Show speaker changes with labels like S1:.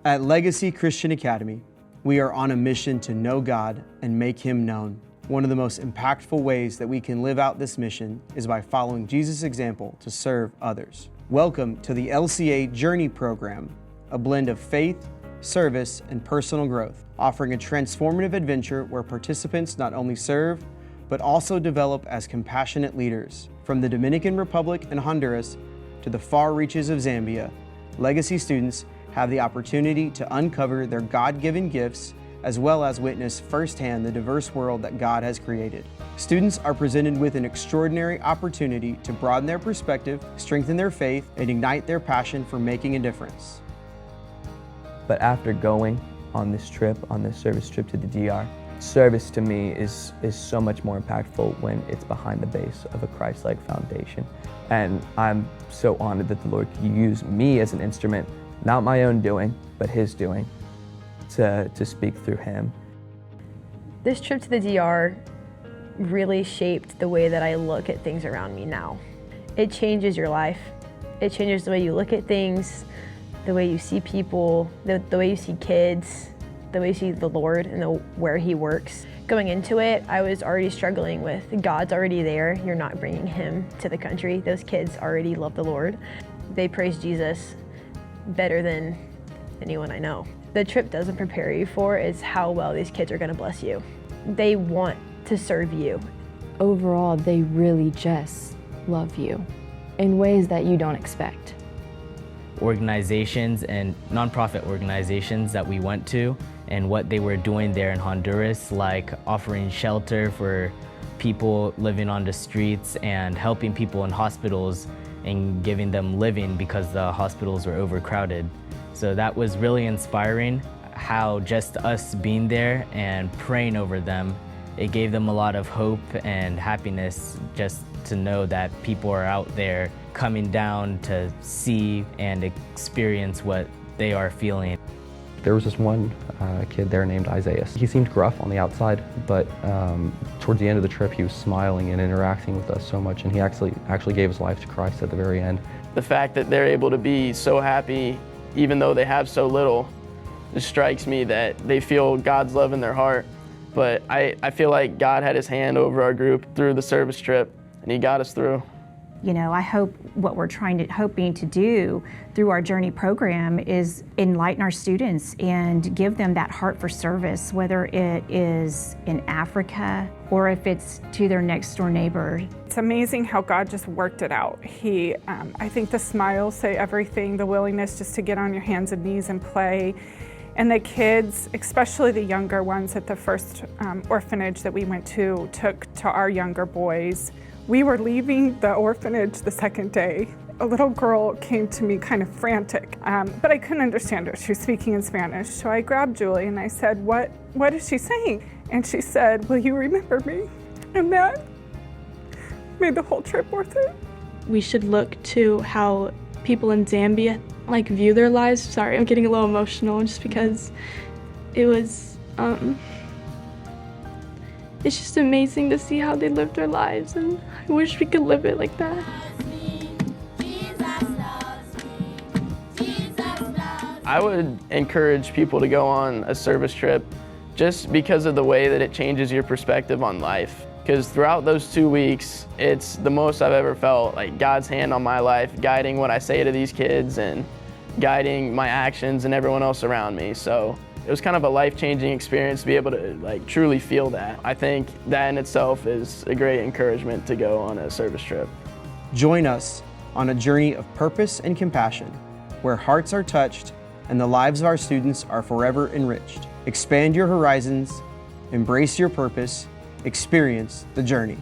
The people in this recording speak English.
S1: At Legacy Christian Academy, we are on a mission to know God and make Him known. One of the most impactful ways that we can live out this mission is by following Jesus' example to serve others. Welcome to the LCA Journey Program, a blend of faith, service, and personal growth, offering a transformative adventure where participants not only serve, but also develop as compassionate leaders. From the Dominican Republic and Honduras to the far reaches of Zambia, Legacy students have the opportunity to uncover their God-given gifts as well as witness firsthand the diverse world that God has created. Students are presented with an extraordinary opportunity to broaden their perspective, strengthen their faith, and ignite their passion for making a difference.
S2: But after going on this trip, on this service trip to the DR, service to me is so much more impactful when it's behind the base of a Christ-like foundation. And I'm so honored that the Lord could use me as an instrument, not my own doing, but His doing, to speak through Him.
S3: This trip to the DR really shaped the way that I look at things around me now. It changes your life. It changes the way you look at things, the way you see people, the way you see kids, the way you see the Lord and where He works. Going into it, I was already struggling with God's already there. You're not bringing Him to the country. Those kids already love the Lord. They praise Jesus better than anyone I know. The trip doesn't prepare you for is how well these kids are going to bless you. They want to serve you.
S4: Overall, they really just love you in ways that you don't expect.
S5: Organizations and nonprofit organizations that we went to and what they were doing there in Honduras, like offering shelter for people living on the streets and helping people in hospitals and giving them living because the hospitals were overcrowded. So that was really inspiring, how just us being there and praying over them, it gave them a lot of hope and happiness just to know that people are out there coming down to see and experience what they are feeling.
S6: There was this one kid there named Isaiah. He seemed gruff on the outside, but towards the end of the trip he was smiling and interacting with us so much, and he actually gave his life to Christ at the very end.
S7: The fact that they're able to be so happy even though they have so little, it strikes me that they feel God's love in their heart. But I feel like God had His hand over our group through the service trip, and He got us through.
S8: You know, I hope what we're hoping to do through our Journey program is enlighten our students and give them that heart for service, whether it is in Africa or if it's to their next door neighbor.
S9: It's amazing how God just worked it out. I think the smiles say everything, the willingness just to get on your hands and knees and play. And the kids, especially the younger ones at the first orphanage that we went to, took to our younger boys. We were leaving the orphanage the second day. A little girl came to me kind of frantic, but I couldn't understand her. She was speaking in Spanish. So I grabbed Julie and I said, what is she saying? And she said, will you remember me? And that made the whole trip worth it.
S10: We should look to how people in Zambia view their lives. Sorry, I'm getting a little emotional just because it was, it's just amazing to see how they live their lives, and I wish we could live it like that.
S7: I would encourage people to go on a service trip just because of the way that it changes your perspective on life. Because throughout those 2 weeks, it's the most I've ever felt like God's hand on my life, guiding what I say to these kids and guiding my actions and everyone else around me. So it was kind of a life-changing experience to be able to truly feel that. I think that in itself is a great encouragement to go on a service trip.
S1: Join us on a journey of purpose and compassion, where hearts are touched and the lives of our students are forever enriched. Expand your horizons, embrace your purpose, experience the journey.